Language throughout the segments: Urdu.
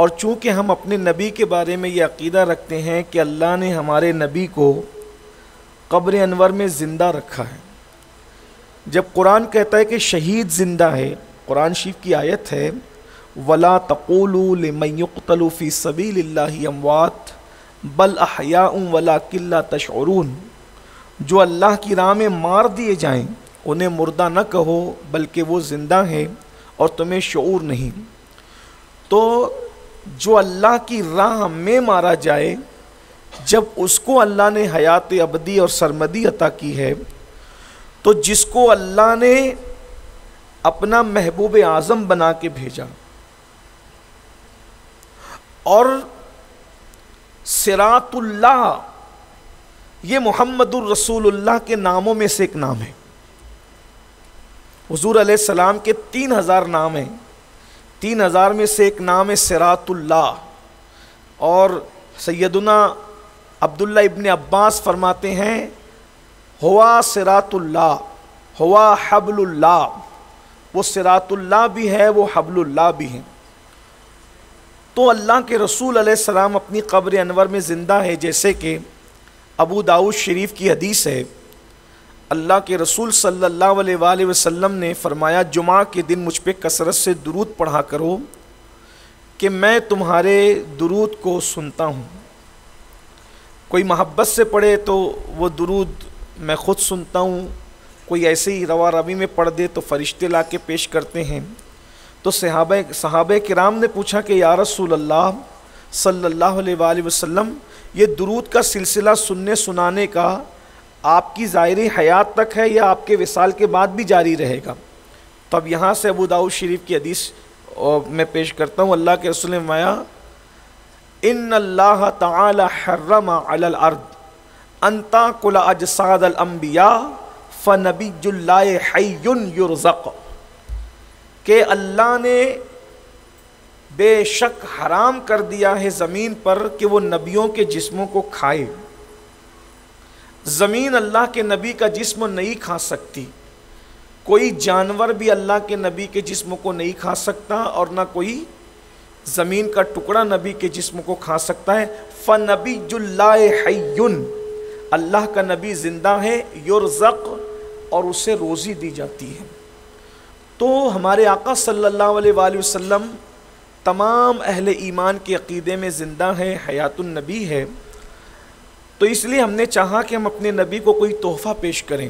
اور چونکہ ہم اپنے نبی کے بارے میں یہ عقیدہ رکھتے ہیں کہ اللہ نے ہمارے نبی کو قبر انور میں زندہ رکھا ہے. جب قرآن کہتا ہے کہ شہید زندہ ہے، قرآن شریف کی آیت ہے وَلَا تَقُولُوا لِمَن يُقْتَلُ فِي سَبِيلِ اللَّهِ أَمْوَاتٌ بَلْ أَحْيَاءٌ وَلَٰكِن لَّا تَشْعُرُونَ، جو اللہ کی راہ میں مار دیے جائیں انہیں مردہ نہ کہو بلکہ وہ زندہ ہیں اور تمہیں شعور نہیں. تو جو اللہ کی راہ میں مارا جائے، جب اس کو اللہ نے حیات ابدی اور سرمدی عطا کی ہے، تو جس کو اللہ نے اپنا محبوب اعظم بنا کے بھیجا اور صراط اللہ، یہ محمد الرسول اللہ کے ناموں میں سے ایک نام ہے. حضور علیہ السلام کے 3000 نام ہیں، 3000 میں سے ایک نام ہے صراط اللہ. اور سیدنا عبداللہ ابن عباس فرماتے ہیں ہوا صراط اللہ ہوا حبل اللہ، وہ صراط اللہ بھی ہے، وہ حبل اللہ بھی ہے. تو اللہ کے رسول علیہ السلام اپنی قبر انور میں زندہ ہے. جیسے کہ ابو داؤد شریف کی حدیث ہے، اللہ کے رسول صلی اللہ علیہ وآلہ وسلم نے فرمایا جمعہ کے دن مجھ پہ کثرت سے درود پڑھا کرو کہ میں تمہارے درود کو سنتا ہوں. کوئی محبت سے پڑھے تو وہ درود میں خود سنتا ہوں، کوئی ایسے ہی روا روی میں پڑھ دے تو فرشتے لا کے پیش کرتے ہیں. تو صحابہ کرام نے پوچھا کہ یا رسول اللہ صلی اللہ علیہ وآلہ وسلم، یہ درود کا سلسلہ سننے سنانے کا آپ کی ظاہری حیات تک ہے یا آپ کے وصال کے بعد بھی جاری رہے گا؟ تو اب یہاں سے ابو داؤد شریف کی حدیث میں پیش کرتا ہوں. اللہ کے رسول نے فرمایا ان اللہ تعالی حرم علی الارض ان تاکل اجساد الانبیاء فنبی اللہ حی یرزق، کہ اللہ نے بے شک حرام کر دیا ہے زمین پر کہ وہ نبیوں کے جسموں کو کھائے. زمین اللہ کے نبی کا جسم نہیں کھا سکتی، کوئی جانور بھی اللہ کے نبی کے جسم کو نہیں کھا سکتا، اور نہ کوئی زمین کا ٹکڑا نبی کے جسم کو کھا سکتا ہے. فنبی اللہ حی، اللہ کا نبی زندہ ہے، یرزق، اور اسے روزی دی جاتی ہے. تو ہمارے آقا صلی اللہ علیہ وآلہ وسلم تمام اہل ایمان کے عقیدے میں زندہ ہے، حیات النبی ہے. تو اس لیے ہم نے چاہا کہ ہم اپنے نبی کو کوئی تحفہ پیش کریں.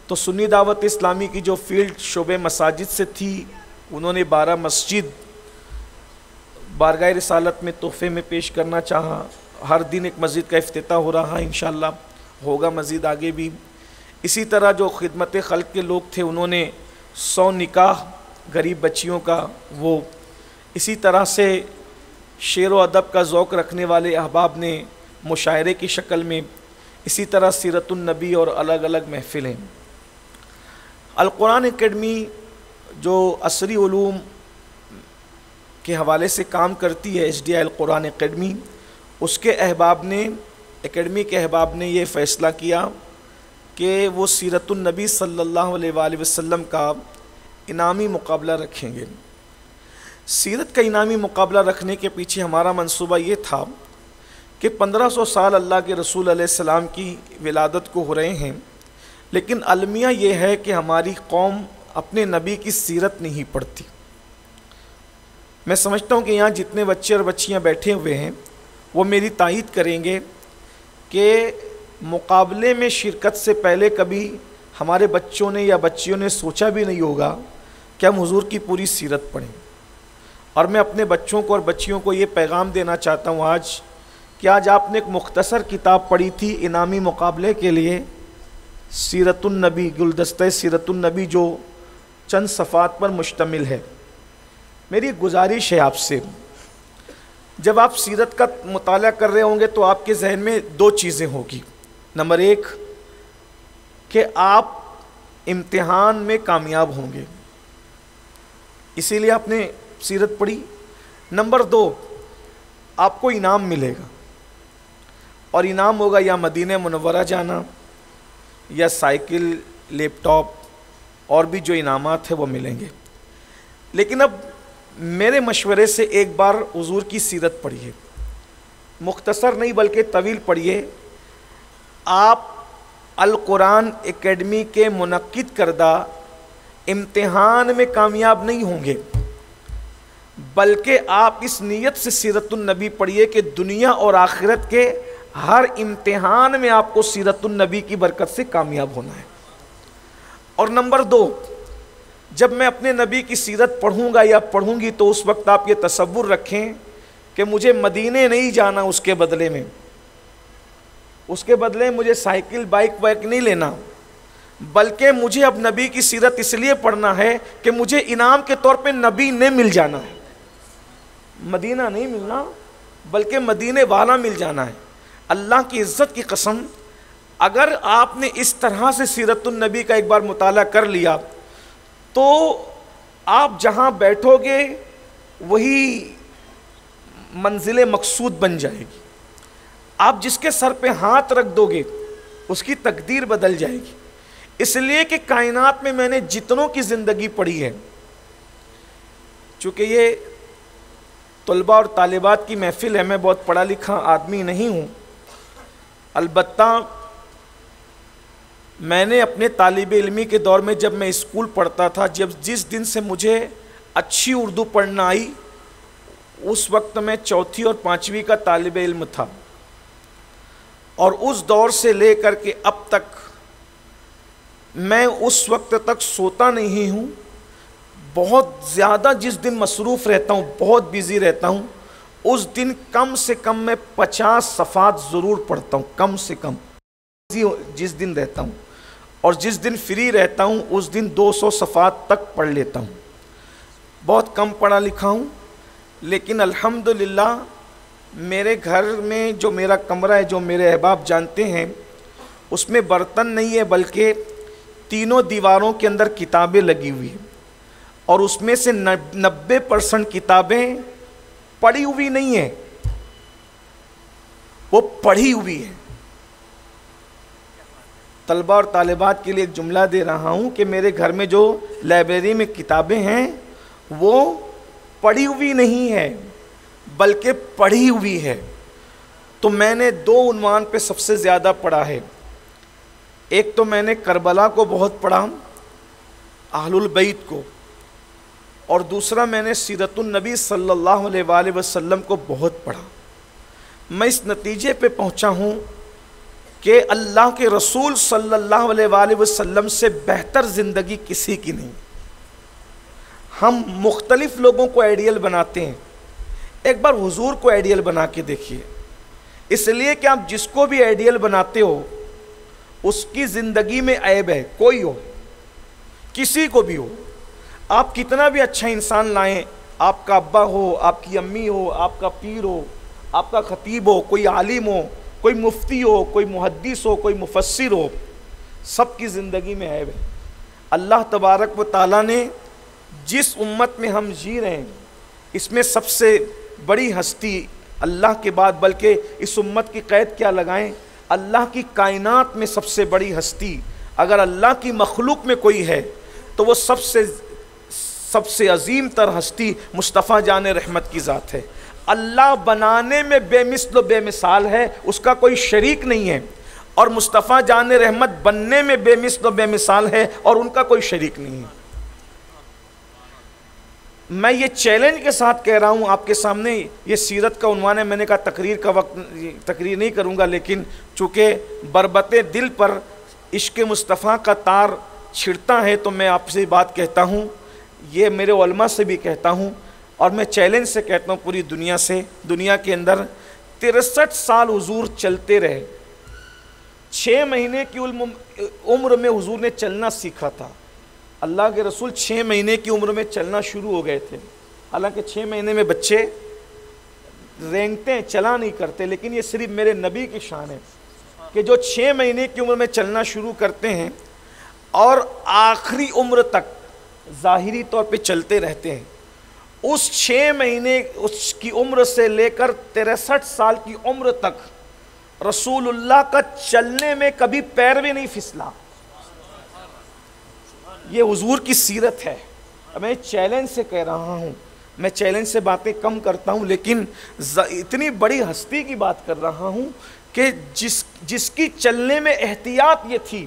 تو سنی دعوت اسلامی کی جو فیلڈ شعبہ مساجد سے تھی، انہوں نے 12 مسجد بارگاہ رسالت میں تحفے میں پیش کرنا چاہا. ہر دن ایک مسجد کا افتتاح ہو رہا ہے، انشاءاللہ ہوگا مزید آگے بھی. اسی طرح جو خدمت خلق کے لوگ تھے انہوں نے 100 نکاح غریب بچیوں کا، وہ اسی طرح سے شعر و ادب کا ذوق رکھنے والے احباب نے مشاعرے کی شکل میں، اسی طرح سیرت النبی اور الگ الگ محفلیں. القرآن اکیڈمی جو عصری علوم کے حوالے سے کام کرتی ہے، SDI القرآن اکیڈمی، اس کے احباب نے، اکیڈمی کے احباب نے یہ فیصلہ کیا کہ وہ سیرت النبی صلی اللہ علیہ وآلہ وسلم کا انعامی مقابلہ رکھیں گے. سیرت کا انعامی مقابلہ رکھنے کے پیچھے ہمارا منصوبہ یہ تھا کہ 1500 سال اللہ کے رسول علیہ السلام کی ولادت کو ہو رہے ہیں، لیکن المیہ یہ ہے کہ ہماری قوم اپنے نبی کی سیرت نہیں پڑھتی. میں سمجھتا ہوں کہ یہاں جتنے بچے اور بچیاں بیٹھے ہوئے ہیں وہ میری تائید کریں گے کہ مقابلے میں شرکت سے پہلے کبھی ہمارے بچوں نے یا بچیوں نے سوچا بھی نہیں ہوگا کہ ہم حضور کی پوری سیرت پڑھیں. اور میں اپنے بچوں کو اور بچیوں کو یہ پیغام دینا چاہتا ہوں آج کہ آج آپ نے ایک مختصر کتاب پڑھی تھی انعامی مقابلے کے لیے، سیرت النبی، گلدستہ سیرت النبی، جو چند صفحات پر مشتمل ہے. میری گزارش ہے آپ سے، جب آپ سیرت کا مطالعہ کر رہے ہوں گے تو آپ کے ذہن میں 2 چیزیں ہوگی. نمبر 1 کہ آپ امتحان میں کامیاب ہوں گے، اسی لیے آپ نے سیرت پڑھی. نمبر 2 آپ کو انعام ملے گا، اور انعام ہوگا یا مدینہ منورہ جانا، یا سائیکل، لیپ ٹاپ، اور بھی جو انعامات ہیں وہ ملیں گے. لیکن اب میرے مشورے سے ایک بار حضور کی سیرت پڑھیے، مختصر نہیں بلکہ طویل پڑھیے. آپ القرآن اکیڈمی کے منعقد کردہ امتحان میں کامیاب نہیں ہوں گے، بلکہ آپ اس نیت سے سیرت النبی پڑھیے کہ دنیا اور آخرت کے ہر امتحان میں آپ کو سیرت النبی کی برکت سے کامیاب ہونا ہے. اور نمبر 2، جب میں اپنے نبی کی سیرت پڑھوں گا یا پڑھوں گی تو اس وقت آپ یہ تصور رکھیں کہ مجھے مدینے نہیں جانا، اس کے بدلے میں مجھے سائیکل بائک نہیں لینا، بلکہ مجھے اب نبی کی سیرت اس لیے پڑھنا ہے کہ مجھے انعام کے طور پہ نبی نے مل جانا ہے. مدینہ نہیں ملنا بلکہ مدینے والا مل جانا ہے. اللہ کی عزت کی قسم، اگر آپ نے اس طرح سے سیرت النبی کا ایک بار مطالعہ کر لیا تو آپ جہاں بیٹھو گے وہی منزل مقصود بن جائے گی. آپ جس کے سر پہ ہاتھ رکھ دو گے اس کی تقدیر بدل جائے گی. اس لیے کہ کائنات میں نے جتنوں کی زندگی پڑھی ہے، چونکہ یہ طلباء اور طالبات کی محفل ہے، میں بہت پڑھا لکھا آدمی نہیں ہوں، البتہ میں نے اپنے طالب علمی کے دور میں جب میں اسکول پڑھتا تھا، جس دن سے مجھے اچھی اردو پڑھنا آئی اس وقت میں 4 اور 5ویں کا طالب علم تھا، اور اس دور سے لے کر کے اب تک میں اس وقت تک سوتا نہیں ہوں. بہت زیادہ جس دن مصروف رہتا ہوں، بہت بیزی رہتا ہوں، اس دن کم سے کم میں 50 صفحات ضرور پڑھتا ہوں، کم سے کم جس دن رہتا ہوں. اور جس دن فری رہتا ہوں اس دن 200 صفحات تک پڑھ لیتا ہوں. بہت کم پڑھا لکھا ہوں، لیکن الحمدللہ میرے گھر میں جو میرا کمرہ ہے، جو میرے احباب جانتے ہیں، اس میں برتن نہیں ہے بلکہ 3 دیواروں کے اندر کتابیں لگی ہوئی ہیں، اور اس میں سے 90% کتابیں پڑھی ہوئی نہیں ہیں، وہ پڑھی ہوئی ہیں. طلباء اور طالبات کے لیے ایک جملہ دے رہا ہوں کہ میرے گھر میں جو لائبریری میں کتابیں ہیں وہ پڑھی ہوئی نہیں ہے بلکہ پڑھی ہوئی ہے. تو میں نے 2 عنوان پہ سب سے زیادہ پڑھا ہے. ایک تو میں نے کربلا کو بہت پڑھا، اہل البیت کو، اور دوسرا میں نے سیرت النبی صلی اللہ علیہ وآلہ وسلم کو بہت پڑھا. میں اس نتیجے پہ پہنچا ہوں کہ اللہ کے رسول صلی اللہ علیہ وآلہ وسلم سے بہتر زندگی کسی کی نہیں. ہم مختلف لوگوں کو آئیڈیل بناتے ہیں، ایک بار حضور کو آئیڈیل بنا کے دیکھیے. اس لیے کہ آپ جس کو بھی آئیڈیل بناتے ہو اس کی زندگی میں عیب ہے، کوئی ہو، کسی کو بھی ہو. آپ کتنا بھی اچھا انسان لائیں، آپ کا ابا ہو، آپ کی امی ہو، آپ کا پیر ہو، آپ کا خطیب ہو، کوئی عالم ہو، کوئی مفتی ہو، کوئی محدث ہو، کوئی مفسر ہو، سب کی زندگی میں عیب ہے. اللہ تبارک و تعالیٰ نے جس امت میں ہم جی رہے ہیں اس میں سب سے بڑی ہستی اللہ کے بعد، بلکہ اس امت کی قید کیا لگائیں، اللہ کی کائنات میں سب سے بڑی ہستی اگر اللہ کی مخلوق میں کوئی ہے تو وہ سب سے عظیم تر ہستی مصطفیٰ جان رحمت کی ذات ہے. اللہ بنانے میں بے مثل و بے مثال ہے، اس کا کوئی شریک نہیں ہے، اور مصطفیٰ جان رحمت بننے میں بے مثل و بے مثال ہے اور ان کا کوئی شریک نہیں ہے. میں یہ چیلنج کے ساتھ کہہ رہا ہوں آپ کے سامنے، یہ سیرت کا عنوان ہے، میں نے کہا تقریر کا وقت تقریر نہیں کروں گا، لیکن چونکہ بربط دل پر عشق مصطفیٰ کا تار چھڑتا ہے تو میں آپ سے بات کہتا ہوں، یہ میرے علماء سے بھی کہتا ہوں، اور میں چیلنج سے کہتا ہوں پوری دنیا سے. دنیا کے اندر 63 سال حضور چلتے رہے. 6 مہینے کی عمر میں حضور نے چلنا سیکھا تھا. اللہ کے رسول 6 مہینے کی عمر میں چلنا شروع ہو گئے تھے. حالانکہ 6 مہینے میں بچے رینگتے ہیں، چلا نہیں کرتے، لیکن یہ صرف میرے نبی کی شان ہے کہ جو 6 مہینے کی عمر میں چلنا شروع کرتے ہیں اور آخری عمر تک ظاہری طور پہ چلتے رہتے ہیں. اس 6 مہینے اس کی عمر سے لے کر 63 سال کی عمر تک رسول اللہ کا چلنے میں کبھی پیر بھی نہیں پھسلا. یہ حضور کی سیرت ہے. میں چیلنج سے کہہ رہا ہوں میں چیلنج سے باتیں کم کرتا ہوں، لیکن اتنی بڑی ہستی کی بات کر رہا ہوں کہ جس کی چلنے میں احتیاط یہ تھی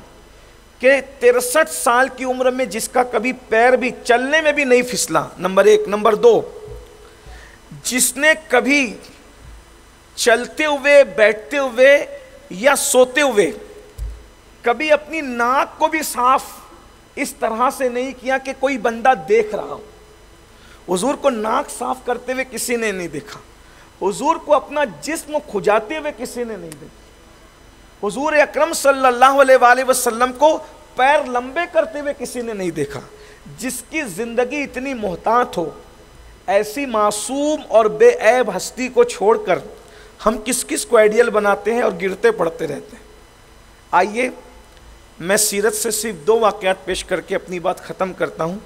کہ 63 سال کی عمر میں جس کا کبھی پیر بھی چلنے میں بھی نہیں پھسلا، نمبر 1۔ نمبر 2، جس نے کبھی چلتے ہوئے، بیٹھتے ہوئے یا سوتے ہوئے کبھی اپنی ناک کو بھی صاف اس طرح سے نہیں کیا کہ کوئی بندہ دیکھ رہا ہو۔ حضور کو ناک صاف کرتے ہوئے کسی نے نہیں دیکھا، حضور کو اپنا جسم کھجاتے ہوئے کسی نے نہیں دیکھا، حضور اکرم صلی اللہ علیہ وآلہ وسلم کو پیر لمبے کرتے ہوئے کسی نے نہیں دیکھا۔ جس کی زندگی اتنی محتاط ہو، ایسی معصوم اور بے عیب ہستی کو چھوڑ کر ہم کس کو آئیڈیل بناتے ہیں اور گرتے پڑتے رہتے ہیں۔ آئیے میں سیرت سے صرف 2 واقعات پیش کر کے اپنی بات ختم کرتا ہوں۔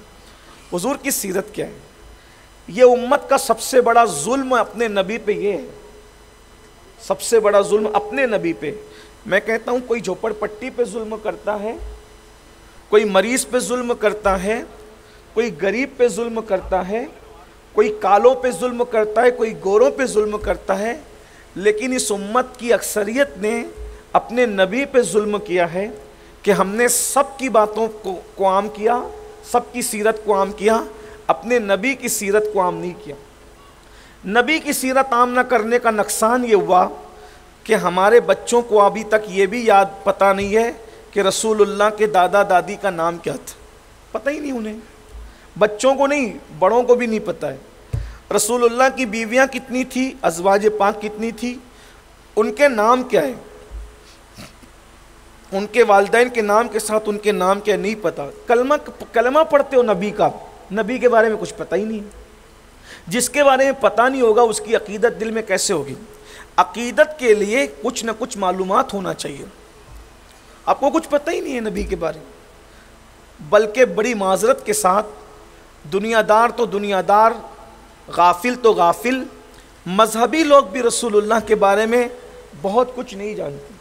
حضور کی سیرت کیا ہے؟ یہ امت کا سب سے بڑا ظلم اپنے نبی پہ یہ ہے، سب سے بڑا ظلم اپنے نبی پہ۔ میں کہتا ہوں کوئی جھوپڑ پٹی پہ ظلم کرتا ہے، کوئی مریض پہ ظلم کرتا ہے، کوئی غریب پہ ظلم کرتا ہے، کوئی کالوں پہ ظلم کرتا ہے، کوئی گوروں پہ ظلم کرتا ہے، لیکن اس امت کی اکثریت نے اپنے نبی پہ ظلم کیا ہے کہ ہم نے سب کی باتوں کو عام کیا، سب کی سیرت کو عام کیا، اپنے نبی کی سیرت کو عام نہیں کیا۔ نبی کی سیرت عام نہ کرنے کا نقصان یہ ہوا کہ ہمارے بچوں کو ابھی تک یہ بھی یاد پتہ نہیں ہے کہ رسول اللہ کے دادا دادی کا نام کیا تھا، پتہ ہی نہیں انہیں، بچوں کو نہیں، بڑوں کو بھی نہیں پتہ ہے۔ رسول اللہ کی بیویاں کتنی تھی، ازواج پاک کتنی تھی، ان کے نام کیا ہے، ان کے والدین کے نام کے ساتھ ان کے نام کیا نہیں پتہ۔ کلمہ پڑھتے ہو نبی کا، نبی کے بارے میں کچھ پتہ ہی نہیں ہے۔ جس کے بارے میں پتہ نہیں ہوگا اس کی عقیدت دل میں کیسے ہوگی؟ عقیدت کے لیے کچھ نہ کچھ معلومات ہونا چاہیے۔ آپ کو کچھ پتہ ہی نہیں ہے نبی کے بارے میں، بلکہ بڑی معذرت کے ساتھ دنیا دار تو دنیا دار، غافل تو غافل، مذہبی لوگ بھی رسول اللہ کے بارے میں بہت کچھ نہیں جانتے۔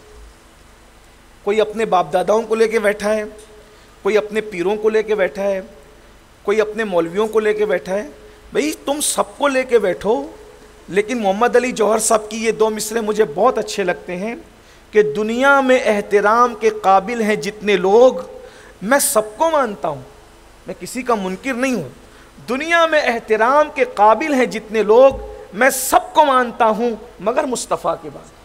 کوئی اپنے باپ داداؤں کو لے کے بیٹھا ہے، کوئی اپنے پیروں کو لے کے بیٹھا ہے، کوئی اپنے مولویوں کو لے کے بیٹھا ہے۔ بھئی تم سب کو لے کے بیٹھو، لیکن محمد علی جوہر صاحب کی یہ 2 مصرے مجھے بہت اچھے لگتے ہیں کہ دنیا میں احترام کے قابل ہیں جتنے لوگ، میں سب کو مانتا ہوں، میں کسی کا منکر نہیں ہوں، دنیا میں احترام کے قابل ہیں جتنے لوگ، میں سب کو مانتا ہوں مگر مصطفیٰ کے بعد،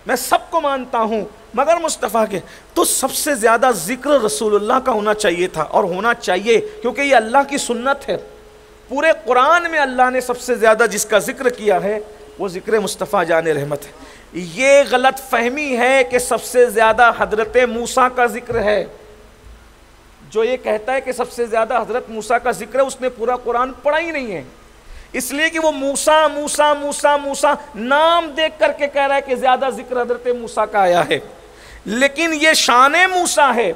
میں سب کو مانتا ہوں مگر مصطفیٰ کے۔ تو سب سے زیادہ ذکر رسول اللہ کا ہونا چاہیے تھا، اور ہونا چاہیے کیونکہ یہ اللہ کی سنت ہے۔ پورے قرآن میں اللہ نے سب سے زیادہ جس کا ذکر کیا ہے وہ ذکر مصطفیٰ جان رحمت ہے۔ یہ غلط فہمی ہے کہ سب سے زیادہ حضرت موسیٰ کا ذکر ہے۔ جو یہ کہتا ہے کہ سب سے زیادہ حضرت موسیٰ کا ذکر ہے، اس نے پورا قرآن پڑھا ہی نہیں ہے، اس لیے کہ وہ موسیٰ موسیٰ موسیٰ موسیٰ نام دیکھ کر کے کہہ رہا ہے کہ زیادہ ذکر حضرت موسیٰ کا آیا ہے، لیکن یہ شان موسیٰ ہے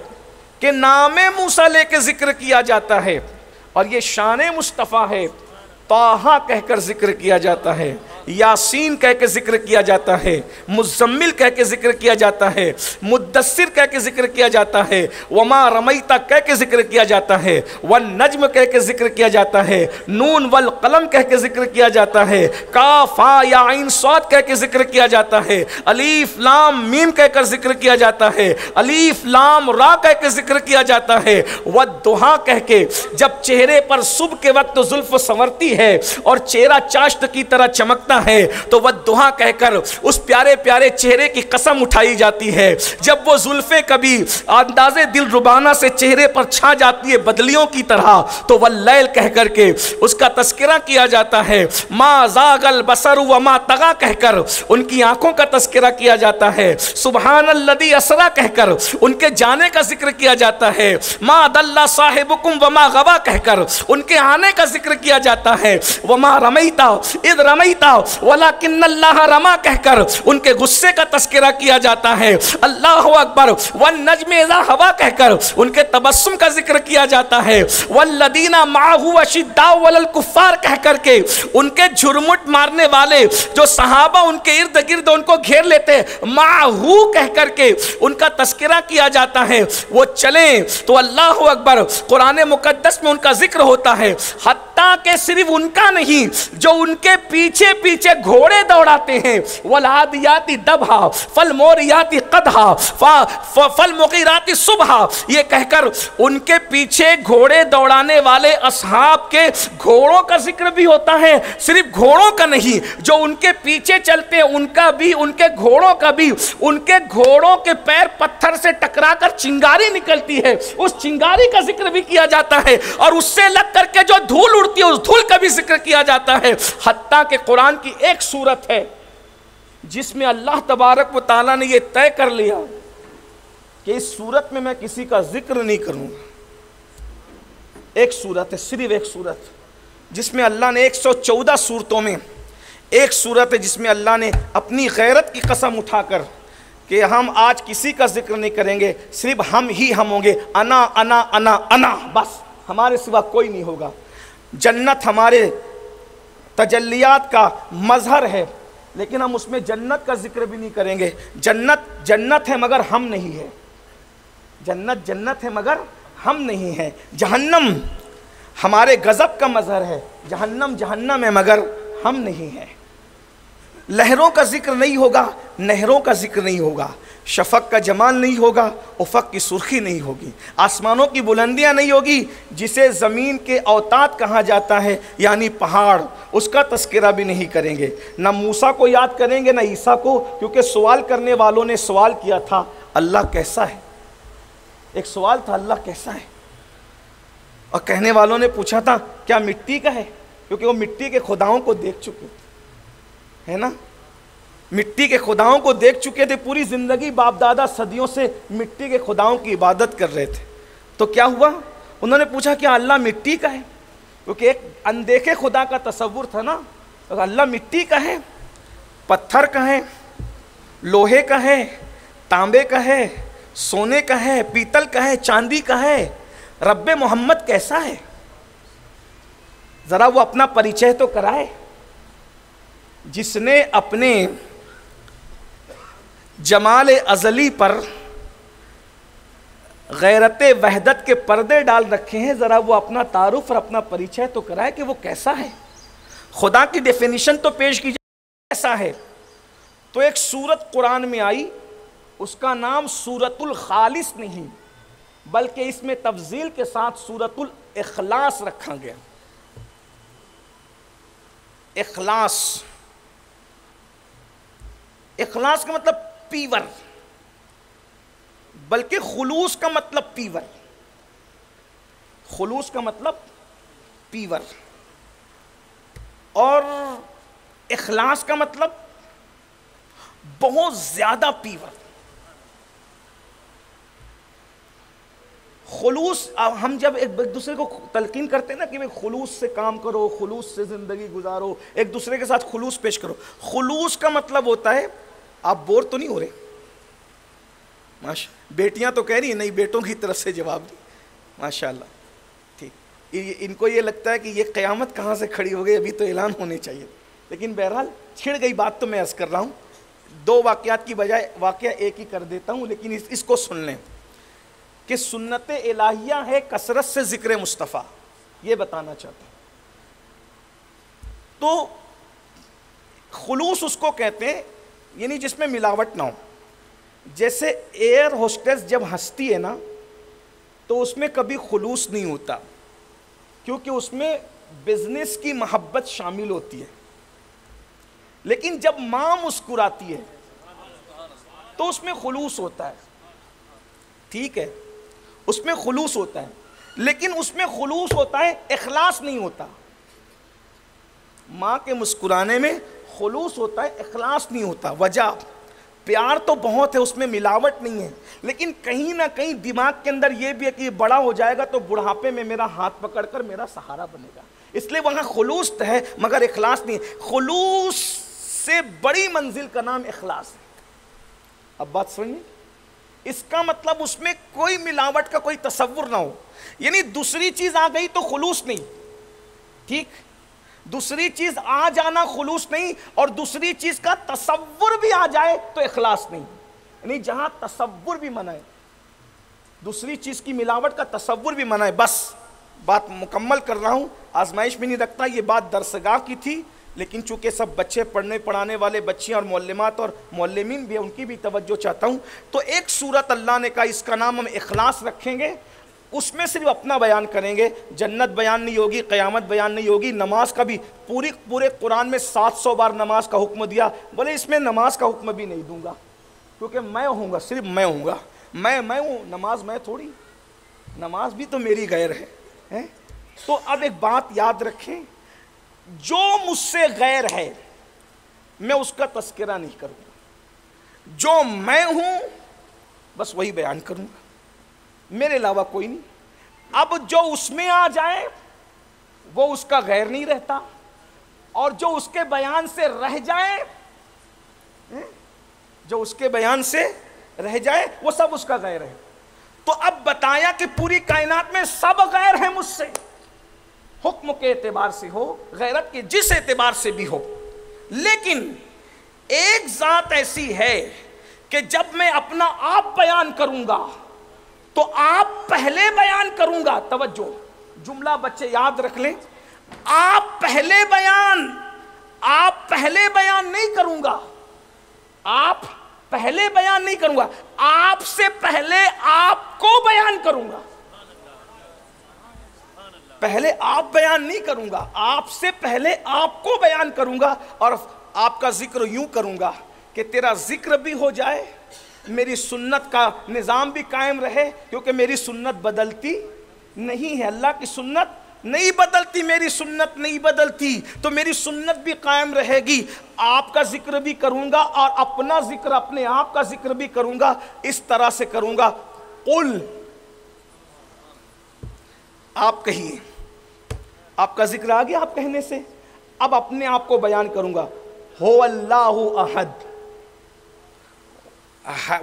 کہ نام موسیٰ لے کے ذکر کیا جاتا ہے، اور یہ شان مصطفیٰ ہے، طٰہٰ کہہ کر ذکر کیا جاتا ہے، یاسین کہہ کے ذکر کیا جاتا ہے، مزمل کہہ کے ذکر کیا جاتا ہے، مدثر کہہ کے ذکر کیا جاتا ہے، وما رمیت کہہ کے ذکر کیا جاتا ہے، والنجم کہہ کے ذکر کیا جاتا ہے، نون والقلم کہہ کے ذکر کیا جاتا ہے، کاف ہا یا عین صاد کہہ کے ذکر کیا جاتا ہے، الف لام میم کہہ کر ذکر کیا جاتا ہے، الف لام را کہہ کے ذکر کیا جاتا ہے، والضحیٰ کہہ کے جب چہرے پر صبح کے وقت زلف سنورتی ہے اور چہرہ چاشت کی طرح چمکتا ہے تو والضحیٰ کہہ کر اس پیارے پیارے چہرے کی قسم اٹھائی جاتی ہے۔ جب وہ زلفیں کبھی انداز دل ربانہ سے چہرے پر چھا جاتی ہے بدلیوں کی طرح تو واللیل کہہ کر کے اس کا تذکرہ کیا جاتا ہے، ما زاغ البصر وما طغیٰ کہہ کر ان کی آنکھوں کا تذکرہ کیا جاتا ہے، سبحان الذی اسریٰ کہہ کر ان کے جانے کا ذکر کیا جاتا ہے، ما ضل صاحبکم وما غویٰ کہہ کر ان کے آنے کا ذکر کیا جاتا ہے، وما رمیت اذ رمیت ولکن اللہ رما کہہ کر ان کے غصے کا تذکرہ کیا جاتا ہے، اللہ اکبر، والنجم اذا ہوا کہہ کر ان کے تبسم کا ذکر کیا جاتا ہے، والذین معہ اشداء علی الکفار کہہ کر کے ان کے جھرمٹ مارنے والے جو صحابہ ان کے ارد گرد ان کو گھیر لیتے معہ کہہ کر کے ان کا تذکرہ کیا جاتا ہے۔ وہ چلیں تو اللہ اکبر قرآن مقدس میں ان کا ذکر ہوتا ہے، حتی حتیٰ کہ صرف ان کا نہیں جو ان کے پیچھے پیچھے گھوڑے دوڑاتے ہیں، والعادیات ضبحا فالموریات قدحا فالمغیرات صبحا، یہ کہہ کر ان کے پیچھے گھوڑے دوڑانے والے اصحاب کے گھوڑوں کا ذکر بھی ہوتا ہے، صرف گھوڑوں کا نہیں، جو ان کے پیچھے چلتے ہیں ان کا بھی، ان کے گھوڑوں کا بھی، ان کے گھوڑوں کے پیر پتھر سے ٹکرا کر چنگاری نکلتی ہے، اس چنگاری کا ذکر بھی کیا جاتا ہے، اور اس سے لگ کر کے جو دھول اڑتی ہے اس دھول کا بھی ذکر کیا جاتا ہے۔ حتیٰ کہ قرآن کی ایک سورت ہے جس میں اللہ تبارک و تعالیٰ نے یہ طے کر لیا کہ اس سورت میں کسی کا ذکر نہیں کروں گا۔ ایک سورت ہے، صرف ایک سورت، جس میں اللہ نے 114 سورتوں میں ایک سورت ہے جس میں اللہ نے اپنی غیرت کی قسم اٹھا کر کہ ہم آج کسی کا ذکر نہیں کریں گے، صرف ہم ہی ہم ہوں گے، انا انا انا انا، بس ہمارے سوا کوئی نہیں ہوگا۔ جنت ہمارے تجلیات کا مظہر ہے، لیکن ہم اس میں جنت کا ذکر بھی نہیں کریں گے۔ جنت جنت ہے مگر ہم نہیں ہے، جنت جنت ہے مگر ہم نہیں ہیں۔ جہنم ہمارے غضب کا مظہر ہے، جہنم جہنم ہے مگر ہم نہیں ہیں۔ لہروں کا ذکر نہیں ہوگا، نہروں کا ذکر نہیں ہوگا، شفق کا جمال نہیں ہوگا، افق کی سرخی نہیں ہوگی، آسمانوں کی بلندیاں نہیں ہوگی، جسے زمین کے اوتاد کہا جاتا ہے یعنی پہاڑ، اس کا تذکرہ بھی نہیں کریں گے۔ نہ موسیٰ کو یاد کریں گے نہ عیسیٰ کو، کیونکہ سوال کرنے والوں نے سوال کیا تھا اللہ کیسا ہے، ایک سوال تھا اللہ کیسا ہے، اور کہنے والوں نے پوچھا تھا کیا مٹی کا ہے، کیونکہ وہ مٹی کے خداؤں کو دیکھ چکے تھے، ہے نا، مٹی کے خداؤں کو دیکھ چکے تھے، پوری زندگی باپ دادا صدیوں سے مٹی کے خداؤں کی عبادت کر رہے تھے۔ تو کیا ہوا، انہوں نے پوچھا کیا اللہ مٹی کا ہے، کیونکہ ایک اندیکھے خدا کا تصور تھا نا، تو اللہ مٹی کا ہے، پتھر کا ہے، لوہے کا ہے، تانبے کا ہے، سونے کا ہے، پیتل کا ہے، چاندی کا ہے، رب محمد کیسا ہے، ذرا وہ اپنا پریچے تو کرائے۔ جس نے اپنے جمال ازلی پر غیرت وحدت کے پردے ڈال رکھے ہیں، ذرا وہ اپنا تعارف اور اپنا پریچے تو کرائے کہ وہ کیسا ہے، خدا کی ڈیفینیشن تو پیش کی جائے کیسا ہے۔ تو ایک سورت قرآن میں آئی، اس کا نام سورۃ الخالص نہیں بلکہ اس میں تفضیل کے ساتھ سورۃ الاخلاص رکھا گیا۔ اخلاص، اخلاص کا مطلب پیور، بلکہ خلوص کا مطلب پیور، خلوص کا مطلب پیور، اور اخلاص کا مطلب بہت زیادہ پیور۔ خلوص، ہم جب ایک دوسرے کو تلقین کرتے ہیں نا کہ خلوص سے کام کرو، خلوص سے زندگی گزارو، ایک دوسرے کے ساتھ خلوص پیش کرو، خلوص کا مطلب ہوتا ہے آپ بور تو نہیں ہو رہے، ماشاء بیٹیاں تو کہہ رہی ہیں نہیں، بیٹوں کی طرف سے جواب دی، ماشاءاللہ، ٹھیک، ان کو یہ لگتا ہے کہ یہ قیامت کہاں سے کھڑی ہو گئی، ابھی تو اعلان ہونے چاہیے، لیکن بہرحال چھڑ گئی بات تو میں عرض کر رہا ہوں، دو واقعات کی بجائے واقعہ ایک ہی کر دیتا ہوں، لیکن اس کو سن لیں کہ سنت الہیہ ہے کثرت سے ذکر مصطفیٰ، یہ بتانا چاہتا ہوں۔ تو خلوص اس کو کہتے ہیں یعنی جس میں ملاوٹ نہ ہو، جیسے ایئر ہوسٹس جب ہنستی ہے نا تو اس میں کبھی خلوص نہیں ہوتا، کیونکہ اس میں بزنس کی محبت شامل ہوتی ہے، لیکن جب ماں مسکراتی ہے تو اس میں خلوص ہوتا ہے، ٹھیک ہے، اس میں خلوص ہوتا ہے، لیکن اس میں خلوص ہوتا ہے، اخلاص نہیں ہوتا۔ ماں کے مسکرانے میں خلوص ہوتا ہے، اخلاص نہیں ہوتا۔ وجہ، پیار تو بہت ہے، اس میں ملاوٹ نہیں ہے، لیکن کہیں نہ کہیں دماغ کے اندر یہ بھی ہے کہ یہ بڑا ہو جائے گا تو بڑھاپے میں میرا ہاتھ پکڑ کر میرا سہارا بنے گا، اس لیے وہاں خلوص ہے مگر اخلاص نہیں ہے۔ خلوص سے بڑی منزل کا نام اخلاص ہے۔ اب بات سمجھیں، اس کا مطلب اس میں کوئی ملاوٹ کا کوئی تصور نہ ہو، یعنی دوسری چیز آ گئی تو خلوص نہیں، ٹھیک، دوسری چیز آ جانا خلوص نہیں، اور دوسری چیز کا تصور بھی آ جائے تو اخلاص نہیں، یعنی جہاں تصور بھی منع ہے، دوسری چیز کی ملاوٹ کا تصور بھی منع ہے، بس بات مکمل کر رہا ہوں، آزمائش میں نہیں رکھتا، یہ بات درسگاہ کی تھی، لیکن چونکہ سب بچے پڑھنے پڑھانے والے بچے اور معلمات اور معلمین بھی، ان کی بھی توجہ چاہتا ہوں. تو ایک صورت اللہ نے کہا اس کا نام ہم اخلاص رکھیں گے، اس میں صرف اپنا بیان کریں گے، جنت بیان نہیں ہوگی، قیامت بیان نہیں ہوگی. نماز کا بھی پورے قرآن میں 700 بار نماز کا حکم دیا، بولے اس میں نماز کا حکم بھی نہیں دوں گا کیونکہ میں ہوں گا، صرف میں ہوں گا، میں ہوں، نماز میں تھوڑی، نماز بھی تو میری غیر ہے. تو اب ایک بات یاد رکھیں، جو مجھ سے غیر ہے میں اس کا تذکرہ نہیں کروں گا، جو میں ہوں بس وہی بیان کروں گا، میرے علاوہ کوئی نہیں. اب جو اس میں آ جائے وہ اس کا غیر نہیں رہتا، اور جو اس کے بیان سے رہ جائے، جو اس کے بیان سے رہ جائے وہ سب اس کا غیر ہے. تو اب بتایا کہ پوری کائنات میں سب غیر ہیں مجھ سے، حکم کے اعتبار سے ہو، غیرت کے جس اعتبار سے بھی ہو. لیکن ایک ذات ایسی ہے کہ جب میں اپنا آپ بیان کروں گا تو آپ پہلے بیان کروں گا. توجہ، جملہ بچے یاد رکھ لیں، آپ پہلے بیان نہیں کروں گا، آپ پہلے بیان نہیں کروں گا، آپ سے پہلے آپ کو بیان کروں گا. پہلے آپ بیان نہیں کروں گا، آپ سے پہلے آپ کو بیان کروں گا، اور آپ کا ذکر یوں کروں گا کہ تیرا ذکر بھی ہو جائے، میری سنت کا نظام بھی قائم رہے، کیونکہ میری سنت بدلتی نہیں ہے، اللہ کی سنت نہیں بدلتی، میری سنت نہیں بدلتی، تو میری سنت بھی قائم رہے گی. آپ کا ذکر بھی کروں گا اور اپنا ذکر، اپنے آپ کا ذکر بھی کروں گا، اس طرح سے کروں گا. قل، آپ کہیے، آپ کا ذکر آ گیا آپ کہنے سے، اب اپنے آپ کو بیان کروں گا. ہو اللہ احد،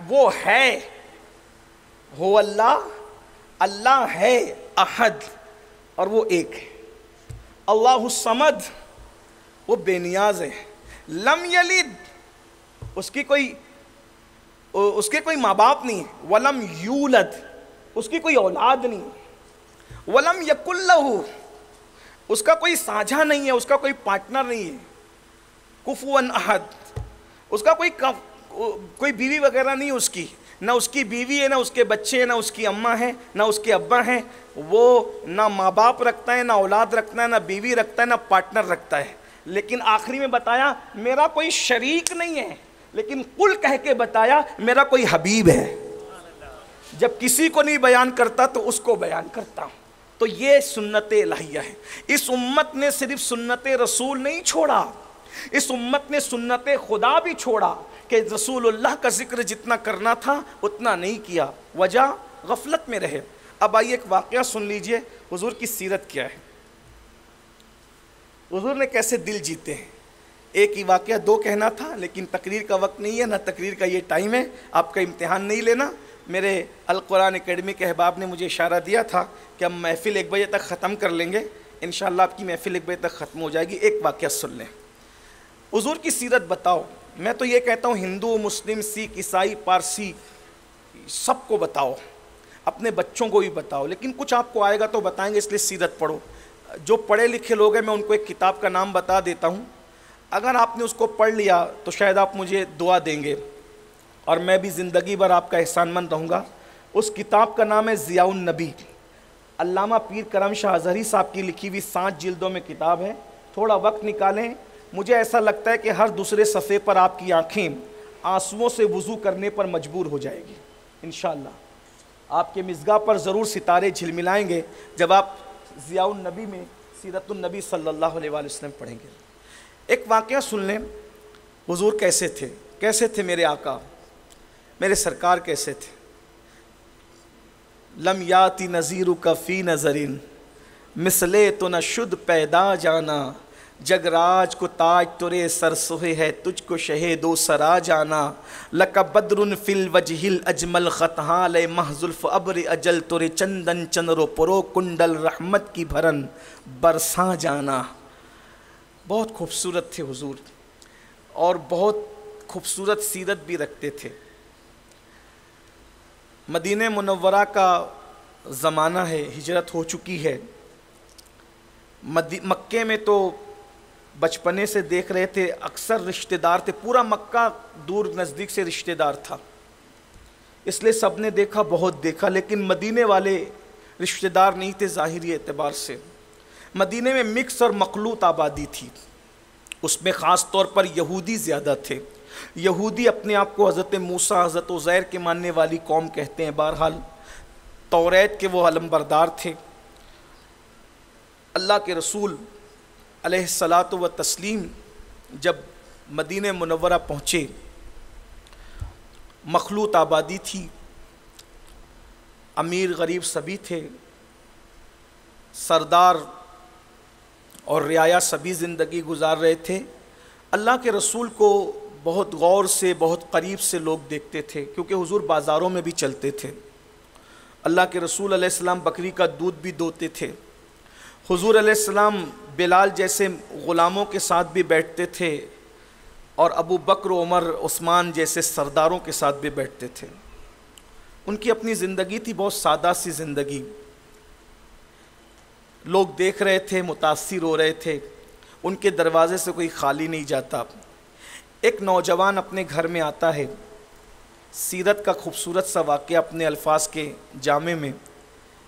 وہ ہے، ہو اللہ، اللہ ہے، احد، اور وہ ایک ہے. اللہ الصمد، وہ بے نیاز ہے. لم یلد، اس کے کوئی ماں باپ نہیں ہے. ولم یولد، اس کی کوئی اولاد نہیں ہے. ولم یکن لہ، اس کا کوئی ساجھا نہیں ہے، اس کا کوئی پارٹنر نہیں ہے. کفوا احد، اس کا کوئی بیوی وغیرہ نہیں اس کی، نہ اس کی بیوی ہے، نہ اس کے بچے ہیں، نہ اس کی اماں ہیں، نہ اس کے ابا ہیں. وہ نہ ماں باپ رکھتا ہے، نہ اولاد رکھتا ہے، نہ بیوی رکھتا ہے، نہ پارٹنر رکھتا ہے. لیکن آخری میں بتایا میرا کوئی شریک نہیں ہے، لیکن قل کہہ کے بتایا میرا کوئی حبیب ہے. جب کسی کو نہیں بیان کرتا تو اس کو بیان کرتا ہوں. تو یہ سنت الہیہ ہے. اس امت نے صرف سنت رسول نہیں چھوڑا، اس امت نے سنت خدا بھی چھوڑا، کہ رسول اللہ کا ذکر جتنا کرنا تھا اتنا نہیں کیا، وجہ غفلت میں رہے. اب آئیے ایک واقعہ سن لیجئے، حضور کی سیرت کیا ہے، حضور نے کیسے دل جیتے ہیں. ایک ہی واقعہ دو کہنا تھا، لیکن تقریر کا وقت نہیں ہے، نہ تقریر کا یہ ٹائم ہے، آپ کا امتحان نہیں لینا. میرے القرآن اکیڈمی کے احباب نے مجھے اشارہ دیا تھا کہ ہم محفل 1 بجے تک ختم کر لیں گے، انشاءاللہ آپ کی محفل 1 بجے تک ختم ہو جائے گی. ایک واقعہ سن لیں. حضور کی سیرت بتاؤ. میں تو یہ کہتا ہوں ہندو، مسلم، سکھ، عیسائی، پارسی، سب کو بتاؤ، اپنے بچوں کو بھی بتاؤ، لیکن کچھ آپ کو آئے گا تو بتائیں گے، اس لیے سیرت پڑھو. جو پڑھے لکھے لوگ ہیں میں ان کو ایک کتاب کا نام بتا دیتا ہوں، اگر آپ نے اس کو پڑھ لیا تو شاید آپ مجھے دعا دیں گے اور میں بھی زندگی بھر آپ کا احسان مند رہوں گا. اس کتاب کا نام ہے ضیاء النبی، علامہ پیر کرم شاہ اظہری صاحب کی لکھی ہوئی 7 جلدوں میں کتاب ہے. تھوڑا وقت نکالیں، مجھے ایسا لگتا ہے کہ ہر دوسرے صفحے پر آپ کی آنکھیں آنسوؤں سے وضو کرنے پر مجبور ہو جائے گی. انشاءاللہ آپ کے مزگاہ پر ضرور ستارے جھلملائیں گے جب آپ ضیاء النبی میں سیرت النبی صلی اللہ علیہ وآلہ وسلم پڑھیں گے. ایک واقعہ سن لیں، حضور کیسے تھے میرے آقا، میرے سرکار کیسے تھے. لم یاتی نذیرک فی نظرین، مثلے تو نہ شد پیدا جانا، جگراج کو تاج ترے سر سوہے ہے، تجھ کو شہ دو سرا جانا. لک بدر فی الوجہ الاجمل خطحال محظلف ابر اجل، ترے چندن چنرو پرو کنڈل رحمت کی بھرن برساں جانا. بہت خوبصورت تھے حضور، اور بہت خوبصورت سیرت بھی رکھتے تھے. مدینہ منورہ کا زمانہ ہے، ہجرت ہو چکی ہے. مکے میں تو بچپنے سے دیکھ رہے تھے، اکثر رشتہ دار تھے، پورا مکہ دور نزدیک سے رشتہ دار تھا، اس لیے سب نے دیکھا، بہت دیکھا، لیکن مدینے والے رشتہ دار نہیں تھے ظاہری اعتبار سے۔ مدینے میں مکس اور مخلوط آبادی تھی، اس میں خاص طور پر یہودی زیادہ تھے۔ یہودی اپنے آپ کو حضرت موسیٰ، حضرت عزیر کے ماننے والی قوم کہتے ہیں، بہرحال توریت کے وہ علمبردار تھے۔ اللہ کے رسول علیہ الصلاۃ و تسلیم جب مدینہ منورہ پہنچے، مخلوط آبادی تھی، امیر غریب سبھی تھے، سردار اور رعایا سبھی زندگی گزار رہے تھے۔ اللہ کے رسول کو بہت غور سے، بہت قریب سے لوگ دیکھتے تھے، کیونکہ حضور بازاروں میں بھی چلتے تھے۔ اللہ کے رسول علیہ السلام بکری کا دودھ بھی دوتے تھے۔ حضور علیہ السلام بلال جیسے غلاموں کے ساتھ بھی بیٹھتے تھے، اور ابو بکر، عمر، عثمان جیسے سرداروں کے ساتھ بھی بیٹھتے تھے۔ ان کی اپنی زندگی تھی، بہت سادہ سی زندگی۔ لوگ دیکھ رہے تھے، متاثر ہو رہے تھے، ان کے دروازے سے کوئی خالی نہیں جاتا۔ ایک نوجوان اپنے گھر میں آتا ہے، سیرت کا خوبصورت سا واقعہ اپنے الفاظ کے جامع میں۔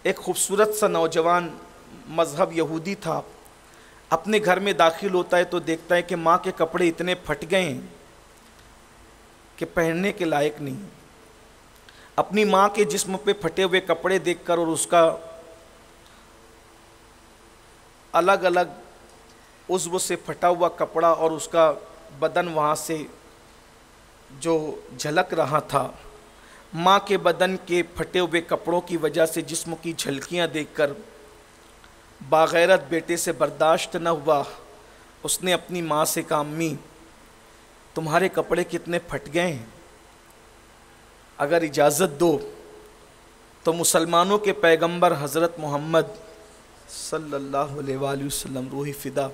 ایک خوبصورت سا نوجوان، مذہب یہودی تھا، اپنے گھر میں داخل ہوتا ہے تو دیکھتا ہے کہ ماں کے کپڑے اتنے پھٹ گئے ہیں کہ پہننے کے لائق نہیں۔ اپنی ماں کے جسم پہ پھٹے ہوئے کپڑے دیکھ کر اور اس کا الگ الگ عضو سے پھٹا ہوا کپڑا اور اس کا بدن وہاں سے جو جھلک رہا تھا، ماں کے بدن کے پھٹے ہوئے کپڑوں کی وجہ سے جسم کی جھلکیاں دیکھ کر باغیرت بیٹے سے برداشت نہ ہوا۔ اس نے اپنی ماں سے کہا، امی تمہارے کپڑے کتنے پھٹ گئے ہیں، اگر اجازت دو تو مسلمانوں کے پیغمبر حضرت محمد صلی اللہ علیہ وآلہ وسلم، روحی فدا،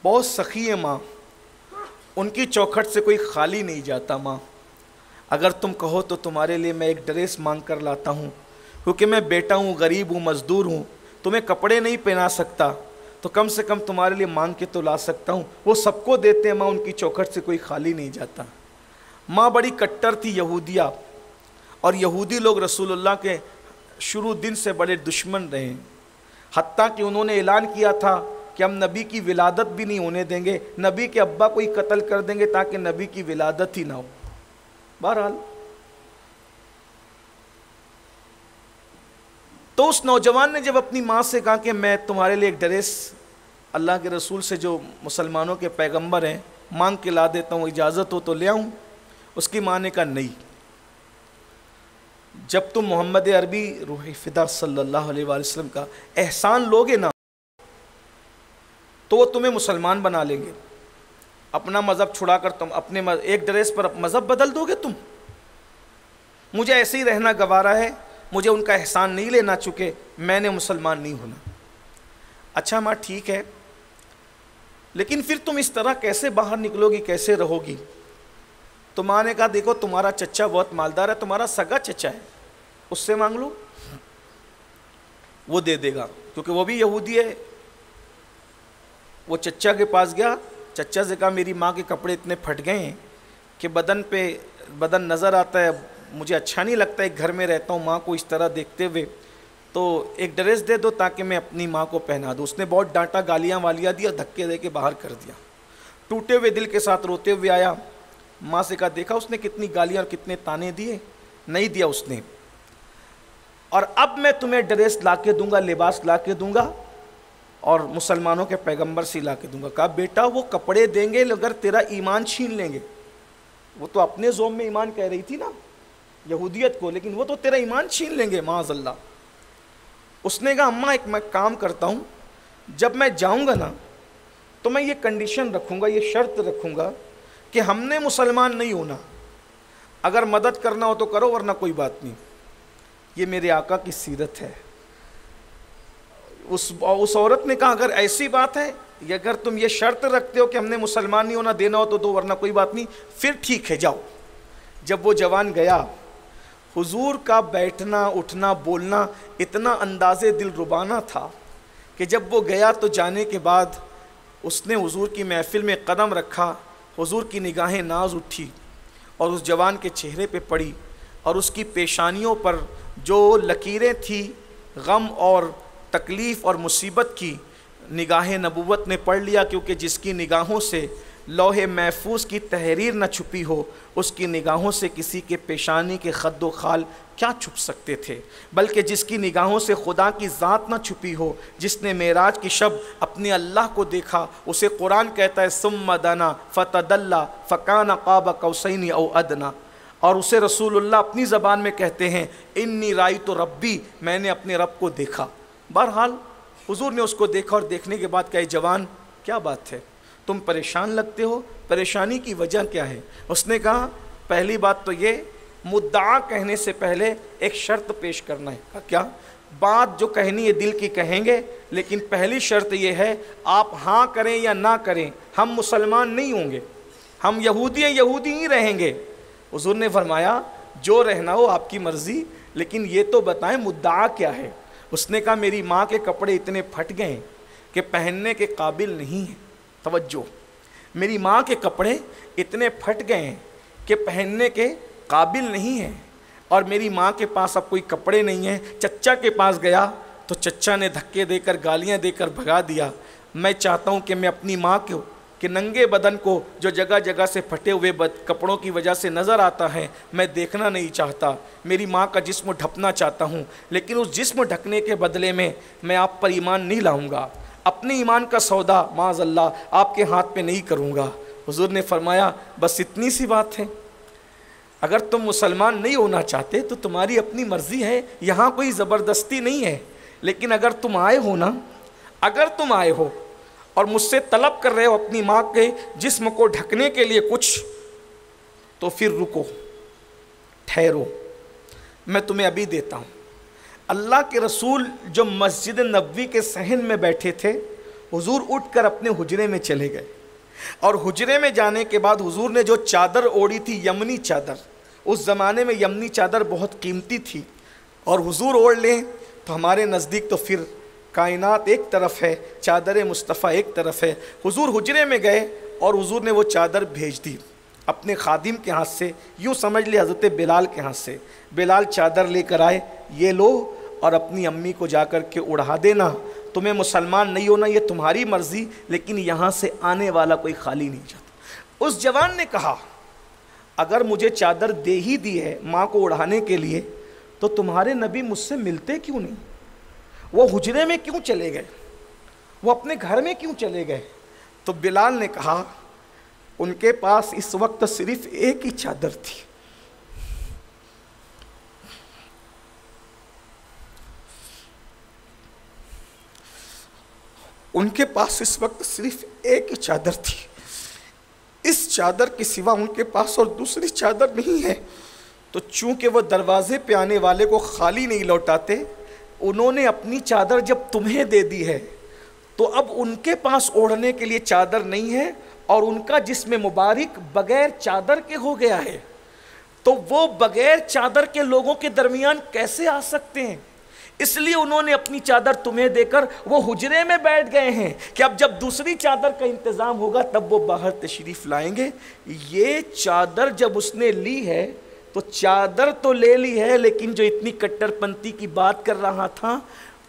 بہت سخی ہے ماں، ان کی چوکھٹ سے کوئی خالی نہیں جاتا ماں، اگر تم کہو تو تمہارے لیے میں ایک ڈریس مانگ کر لاتا ہوں، کیونکہ میں بیٹا ہوں، غریب ہوں، مزدور ہوں، تمہیں کپڑے نہیں پہنا سکتا تو کم سے کم تمہارے لیے مانگ کے تو لا سکتا ہوں۔ وہ سب کو دیتے ہیں ماں، ان کی چوکھٹ سے کوئی خالی نہیں جاتا۔ ماں بڑی کٹر تھی یہودیہ، اور یہودی لوگ رسول اللہ کے شروع دن سے بڑے دشمن رہے ہیں، حتیٰ کہ انہوں نے اعلان کیا تھا کہ ہم نبی کی ولادت بھی نہیں ہونے دیں گے، نبی کے ابا کو ہی قتل کر دیں گے تاکہ نبی کی ولادت ہی نہ ہو۔ بہرحال تو اس نوجوان نے جب اپنی ماں سے کہا کہ میں تمہارے لیے ایک ڈریس اللہ کے رسول سے جو مسلمانوں کے پیغمبر ہیں مانگ کے لا دیتا ہوں، اجازت ہو تو لے آؤں، اس کی ماں نے کہا نہیں، جب تم محمد عربی روح فدا صلی اللہ علیہ وآلہ وسلم کا احسان لوگے نا تو وہ تمہیں مسلمان بنا لیں گے، اپنا مذہب چھڑا کر تم اپنے ایک ڈریس پر مذہب بدل دو گے تم، مجھے ایسے ہی رہنا گوارا ہے، مجھے ان کا احسان نہیں لینا، چکے میں نے مسلمان نہیں ہونا۔ اچھا ماں ٹھیک ہے، لیکن پھر تم اس طرح کیسے باہر نکلو گی، کیسے رہو گی؟ تو ماں نے کہا دیکھو تمہارا چچا بہت مالدار ہے، تمہارا سگا چچا ہے، اس سے مانگ لو، وہ دے دے گا، کیونکہ وہ بھی یہودی ہے۔ وہ چچا کے پاس گیا، چچا سے کہا میری ماں کے کپڑے اتنے پھٹ گئے ہیں کہ بدن نظر آتا ہے، مجھے اچھا نہیں لگتا، ایک گھر میں رہتا ہوں ماں کو اس طرح دیکھتے ہوئے، تو ایک ڈریس دے دو تاکہ میں اپنی ماں کو پہنا دوں۔ اس نے بہت ڈانٹا، گالیاں والیاں دیا، دھکے دے کے باہر کر دیا، ٹوٹے ہوئے دل کے ساتھ روتے ہوئے آیا، ماں سے کہا دیکھا اس نے کتنی گالیاں اور کتنے تانے دیے، نہیں دیا اس نے، اور اب میں تمہیں ڈریس لا کے دوں گا، لباس لا کے دوں گا، اور مسلمانوں کے پیغمبر سے لا کے دوں گا۔ کہا بیٹا وہ کپڑے دیں گے اگر تیرا ایمان چھین لیں گے، وہ تو اپنے زوم میں ایمان کہہ رہی تھی نا یہودیت کو، لیکن وہ تو تیرا ایمان چھین لیں گے معاذ اللہ۔ اس نے کہا اماں ایک میں کام کرتا ہوں، جب میں جاؤں گا نا تو میں یہ کنڈیشن رکھوں گا، یہ شرط رکھوں گا کہ ہم نے مسلمان نہیں ہونا، اگر مدد کرنا ہو تو کرو ورنہ کوئی بات نہیں۔ یہ میرے آقا کی سیرت ہے۔ اس عورت نے کہا اگر ایسی بات ہے، اگر تم یہ شرط رکھتے ہو کہ ہم نے مسلمان نہیں ہونا، دینا ہو تو دو ورنہ کوئی بات نہیں، پھر ٹھیک ہے جاؤ۔ جب وہ جوان گیا، حضور کا بیٹھنا اٹھنا بولنا اتنا انداز دل ربانہ تھا کہ جب وہ گیا تو جانے کے بعد اس نے حضور کی محفل میں قدم رکھا، حضور کی نگاہیں ناز اٹھی اور اس جوان کے چہرے پہ پڑی، اور اس کی پیشانیوں پر جو لکیریں تھیں غم اور تکلیف اور مصیبت کی، نگاہ نبوت نے پڑھ لیا، کیونکہ جس کی نگاہوں سے لوح محفوظ کی تحریر نہ چھپی ہو، اس کی نگاہوں سے کسی کے پیشانی کے خد و خال کیا چھپ سکتے تھے، بلکہ جس کی نگاہوں سے خدا کی ذات نہ چھپی ہو، جس نے معراج کی شب اپنے اللہ کو دیکھا، اسے قرآن کہتا ہے ثم دنا فتدلی فکان قاب قوسین او ادنی، اور اسے رسول اللہ اپنی زبان میں کہتے ہیں انی رأیت ربی، میں نے اپنے رب کو دیکھا۔ بہرحال حضور نے اس کو دیکھا اور دیکھنے کے بعد کہا جوان کیا بات ہے، تم پریشان لگتے ہو، پریشانی کی وجہ کیا ہے؟ اس نے کہا پہلی بات تو یہ، مدعا کہنے سے پہلے ایک شرط پیش کرنا ہے۔ کہا کیا؟ بات جو کہنی ہے دل کی کہیں گے، لیکن پہلی شرط یہ ہے آپ ہاں کریں یا نہ کریں، ہم مسلمان نہیں ہوں گے، ہم یہودی ہیں، یہودی ہی رہیں گے۔ حضور نے فرمایا جو رہنا ہو آپ کی مرضی، لیکن یہ تو بتائیں مدعا کیا ہے؟ اس نے کہا میری ماں کے کپڑے اتنے پھٹ گئے ہیں کہ پہننے کے قابل نہیں ہیں۔ توجہ، میری ماں کے کپڑے اتنے پھٹ گئے ہیں کہ پہننے کے قابل نہیں ہیں، اور میری ماں کے پاس اب کوئی کپڑے نہیں ہیں۔ چچا کے پاس گیا تو چچا نے دھکے دے کر گالیاں دے کر بھگا دیا۔ میں چاہتا ہوں کہ میں اپنی ماں کو کہ ننگے بدن کو جو جگہ جگہ سے پھٹے ہوئے کپڑوں کی وجہ سے نظر آتا ہے میں دیکھنا نہیں چاہتا، میری ماں کا جسم ڈھپنا چاہتا ہوں، لیکن اس جسم ڈھکنے کے بدلے میں آپ پر ایمان نہیں لاؤں گا، اپنے ایمان کا سودا معاذ اللہ آپ کے ہاتھ پہ نہیں کروں گا۔ حضور نے فرمایا بس اتنی سی بات ہے، اگر تم مسلمان نہیں ہونا چاہتے تو تمہاری اپنی مرضی ہے، یہاں کوئی زبردستی نہیں ہے، لیکن اگر تم آئے ہو نا، اگر تم آئے ہو اور مجھ سے طلب کر رہے ہو اپنی ماں کے جسم کو ڈھکنے کے لیے کچھ، تو پھر رکو، ٹھہرو، میں تمہیں ابھی دیتا ہوں۔ اللہ کے رسول جو مسجد نبوی کے صحن میں بیٹھے تھے، حضور اٹھ کر اپنے حجرے میں چلے گئے، اور حجرے میں جانے کے بعد حضور نے جو چادر اوڑھی تھی یمنی چادر، اس زمانے میں یمنی چادر بہت قیمتی تھی، اور حضور اوڑھ لیں تو ہمارے نزدیک تو پھر کائنات ایک طرف ہے، چادر مصطفیٰ ایک طرف ہے۔ حضور حجرے میں گئے اور حضور نے وہ چادر بھیج دی اپنے خادم کے ہاتھ سے، یوں سمجھ لے حضرت بلال کے ہاتھ سے۔ بلال چادر لے کر آئے، یہ لو اور اپنی امی کو جا کر کے اڑا دینا، تمہیں مسلمان نہیں ہونا یہ تمہاری مرضی، لیکن یہاں سے آنے والا کوئی خالی نہیں جاتا۔ اس جوان نے کہا اگر مجھے چادر دے ہی دی ہے ماں کو اڑانے کے لیے تو تمہارے نبی مجھ سے ملتے کیوں نہیں؟ وہ حجرے میں کیوں چلے گئے؟ وہ اپنے گھر میں کیوں چلے گئے؟ تو بلال نے کہا ان کے پاس اس وقت صرف ایک ہی چادر تھی، ان کے پاس اس وقت صرف ایک ہی چادر تھی، اس چادر کے سوا ان کے پاس اور دوسری چادر نہیں ہے۔ تو چونکہ وہ دروازے پہ آنے والے کو خالی نہیں لوٹاتے، انہوں نے اپنی چادر جب تمہیں دے دی ہے تو اب ان کے پاس اوڑھنے کے لیے چادر نہیں ہے، اور ان کا جسم مبارک بغیر چادر کے ہو گیا ہے، تو وہ بغیر چادر کے لوگوں کے درمیان کیسے آ سکتے ہیں؟ اس لیے انہوں نے اپنی چادر تمہیں دے کر وہ حجرے میں بیٹھ گئے ہیں کہ اب جب دوسری چادر کا انتظام ہوگا تب وہ باہر تشریف لائیں گے۔ یہ چادر جب اس نے لی ہے تو چادر تو لے لی ہے، لیکن جو اتنی کٹر پنتی کی بات کر رہا تھا،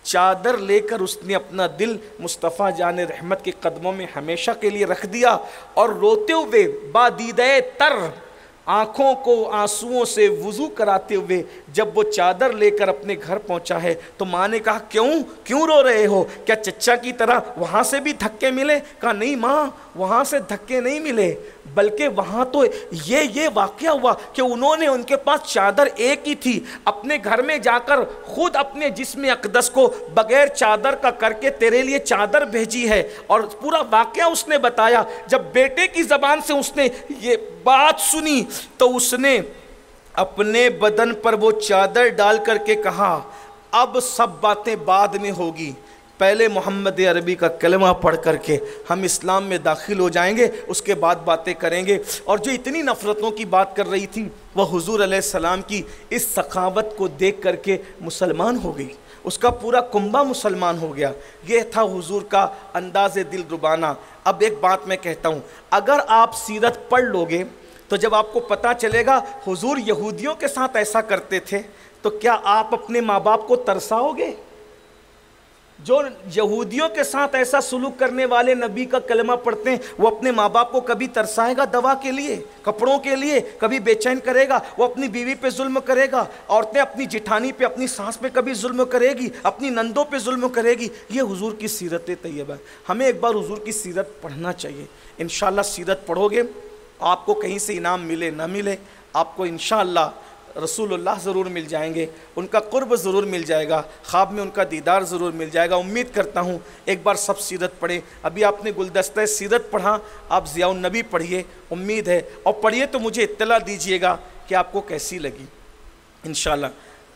چادر لے کر اس نے اپنا دل مصطفیٰ جان رحمت کے قدموں میں ہمیشہ کے لیے رکھ دیا، اور روتے ہوئے بادیدہ تر آنکھوں کو آنسوؤں سے وضو کراتے ہوئے جب وہ چادر لے کر اپنے گھر پہنچا ہے تو ماں نے کہا کیوں رو رہے ہو؟ کیا چچا کی طرح وہاں سے بھی دھکے ملے؟ کہا نہیں ماں، وہاں سے دھکے نہیں ملے، بلکہ وہاں تو یہ واقعہ ہوا کہ انہوں نے ان کے پاس چادر ایک ہی تھی، اپنے گھر میں جا کر خود اپنے جسم اقدس کو بغیر چادر کا کر کے تیرے لیے چادر بھیجی ہے، اور پورا واقعہ اس نے بتایا۔ جب بیٹے کی زبان سے اس نے یہ بات سنی تو اس نے اپنے بدن پر وہ چادر ڈال کر کے کہا اب سب باتیں بعد میں ہوگی، پہلے محمد عربی کا کلمہ پڑھ کر کے ہم اسلام میں داخل ہو جائیں گے، اس کے بعد باتیں کریں گے۔ اور جو اتنی نفرتوں کی بات کر رہی تھی وہ حضور علیہ السلام کی اس سخاوت کو دیکھ کر کے مسلمان ہو گئی۔ اس کا پورا کنبہ مسلمان ہو گیا۔ یہ تھا حضور کا انداز دل ربانہ۔ اب ایک بات میں کہتا ہوں، اگر آپ سیرت پڑھ لوگے تو جب آپ کو پتہ چلے گا حضور یہودیوں کے ساتھ ایسا کرتے تھے، تو کیا آپ اپنے ماں باپ کو ترساؤ گے؟ جو یہودیوں کے ساتھ ایسا سلوک کرنے والے نبی کا کلمہ پڑھتے ہیں، وہ اپنے ماں باپ کو کبھی ترسائے گا دوا کے لیے، کپڑوں کے لیے؟ کبھی بے چین کرے گا؟ وہ اپنی بیوی پہ ظلم کرے گا؟ عورتیں اپنی جٹھانی پہ، اپنی سانس پہ کبھی ظلم کرے گی؟ اپنی نندوں پہ ظلم کرے گی؟ یہ حضور کی سیرت طیبہ ہے۔ ہمیں ایک بار حضور کی سیرت پڑھنا چاہیے۔ انشاءاللہ سیرت پڑھو گے، آپ کو کہیں سے انعام ملے نہ ملے، آپ کو انشاءاللہ رسول اللہ ضرور مل جائیں گے، ان کا قرب ضرور مل جائے گا، خواب میں ان کا دیدار ضرور مل جائے گا۔ امید کرتا ہوں ایک بار سب سیرت پڑھیں۔ ابھی آپ نے گلدستہ سیرت پڑھا، آپ ضیاء النبی پڑھیے، امید ہے، اور پڑھیے تو مجھے اطلاع دیجئے گا کہ آپ کو کیسی لگی انشاءاللہ۔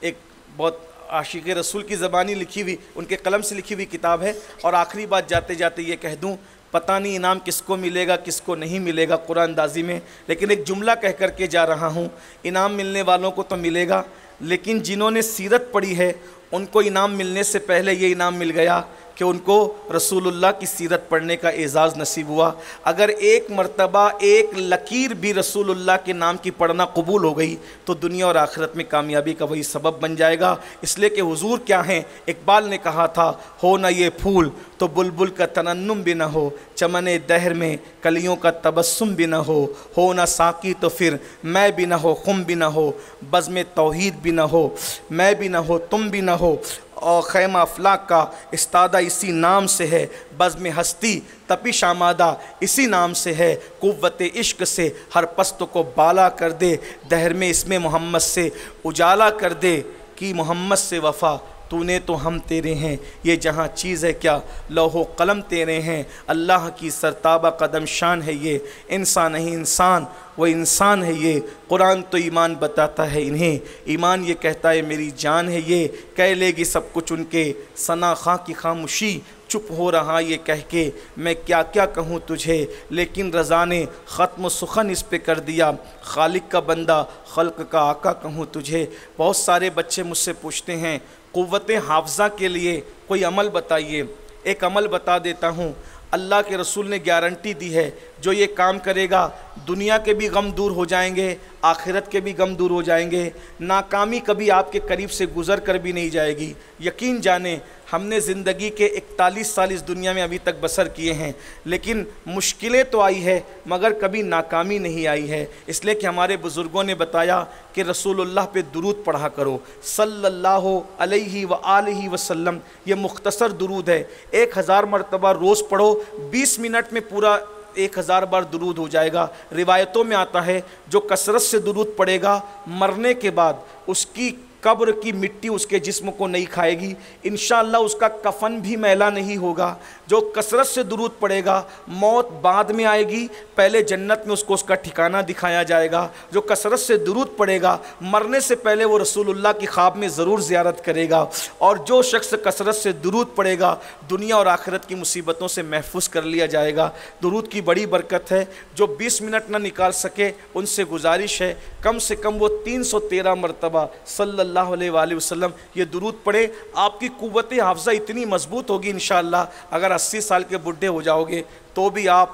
ایک بہت عاشق رسول کی زبانی لکھی ہوئی، ان کے قلم سے لکھی ہوئی کتاب ہے۔ اور آخری بات جاتے جاتے یہ کہہ دوں، پتہ نہیں انعام کس کو ملے گا کس کو نہیں ملے گا قرآن اندازی میں، لیکن ایک جملہ کہہ کر کے جا رہا ہوں، انعام ملنے والوں کو تو ملے گا، لیکن جنہوں نے سیرت پڑھی ہے ان کو انعام ملنے سے پہلے یہ انعام مل گیا کہ ان کو رسول اللہ کی سیرت پڑھنے کا اعزاز نصیب ہوا۔ اگر ایک مرتبہ ایک لکیر بھی رسول اللہ کے نام کی پڑھنا قبول ہو گئی تو دنیا اور آخرت میں کامیابی کا وہی سبب بن جائے گا۔ اس لیے کہ حضور کیا ہیں، اقبال نے کہا تھا، ہو نہ یہ پھول تو بلبل کا ترنم بھی نہ ہو، چمن دہر میں کلیوں کا تبسم بھی نہ ہو نہ ساقی تو پھر میں بھی نہ ہو، خم بھی نہ ہو، بزم توحید بھی نہ ہو، میں بھی نہ ہو، تم بھی نہ ہو، اور خیمہ افلاک کا استادہ اسی نام سے ہے، بزم ہستی تپش آمادہ اسی نام سے ہے، قوت عشق سے ہر پست کو بالا کر دے، دہر میں اسم محمد سے اجالا کر دے، کہ محمد سے وفا تو نے تو ہم تیرے ہیں، یہ جہاں چیز ہے کیا لوح و قلم تیرے ہیں، اللہ کی سرتابہ قدم شان ہے یہ، انسان نہیں انسان وہ انسان ہے یہ، قرآن تو ایمان بتاتا ہے انہیں، ایمان یہ کہتا ہے میری جان ہے یہ، کہہ لے گی سب کچھ ان کے ثنا خاں کی خاموشی، چپ ہو رہا یہ کہہ کے میں کیا کیا کہوں تجھے، لیکن رضا نے ختم و سخن اس پہ کر دیا، خالق کا بندہ خلق کا آقا کہوں تجھے۔ بہت سارے بچے مجھ سے پوچھتے ہیں قوت حافظہ کے لیے کوئی عمل بتائیے۔ ایک عمل بتا دیتا ہوں، اللہ کے رسول نے گارنٹی دی ہے، جو یہ کام کرے گا دنیا کے بھی غم دور ہو جائیں گے، آخرت کے بھی غم دور ہو جائیں گے، ناکامی کبھی آپ کے قریب سے گزر کر بھی نہیں جائے گی۔ یقین جانیں ہم نے زندگی کے 41 سال اس دنیا میں ابھی تک بسر کیے ہیں، لیکن مشکلیں تو آئی ہے مگر کبھی ناکامی نہیں آئی ہے، اس لیے کہ ہمارے بزرگوں نے بتایا کہ رسول اللہ پہ درود پڑھا کرو صلی اللہ علیہ وآلہ وسلم۔ یہ مختصر درود ہے، 1000 مرتبہ روز پڑھو، 20 منٹ میں پورا 1000 بار درود ہو جائے گا۔ روایتوں میں آتا ہے جو کثرت سے درود پڑھے گا مرنے کے بعد اس کی قبر کی مٹی اس کے جسم کو نہیں کھائے گی، انشاءاللہ اس کا کفن بھی میلا نہیں ہوگا۔ جو کثرت سے درود پڑھے گا موت بعد میں آئے گی، پہلے جنت میں اس کو اس کا ٹھکانہ دکھایا جائے گا۔ جو کثرت سے درود پڑھے گا مرنے سے پہلے وہ رسول اللہ کی خواب میں ضرور زیارت کرے گا، اور جو شخص کثرت سے درود پڑھے گا دنیا اور آخرت کی مصیبتوں سے محفوظ کر لیا جائے گا۔ درود کی بڑی برکت ہے، جو 20 منٹ نہ نکال سکے ان سے گزارش ہے کم سے کم وہ 313 مرتبہ صلی اللہ علیہ وآلہ وسلم یہ درود پڑھے۔ آپ کی قوت حافظہ اتنی مضبوط ہوگی انشاءاللہ، اگر 80 سال کے بڈھے ہو جاؤ گے تو بھی آپ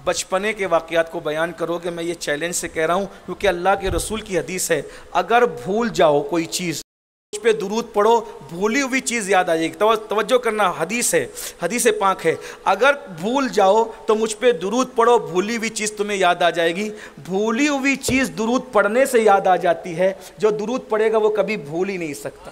بچپنے کے واقعات کو بیان کرو گے۔ میں یہ چیلنج سے کہہ رہا ہوں کیونکہ اللہ کے رسول کی حدیث ہے، اگر بھول جاؤ کوئی چیز مجھ پہ درود پڑھو، بھولی ہوئی چیز یاد آ جائے گی۔ توجہ کرنا، حدیث ہے، حدیث پاک ہے، اگر بھول جاؤ تو مجھ پہ درود پڑھو، بھولی ہوئی چیز تمہیں یاد آ جائے گی۔ بھولی ہوئی چیز درود پڑھنے سے یاد آ جاتی ہے، جو درود پڑھے گا وہ کبھی بھول ہی نہیں سکتا۔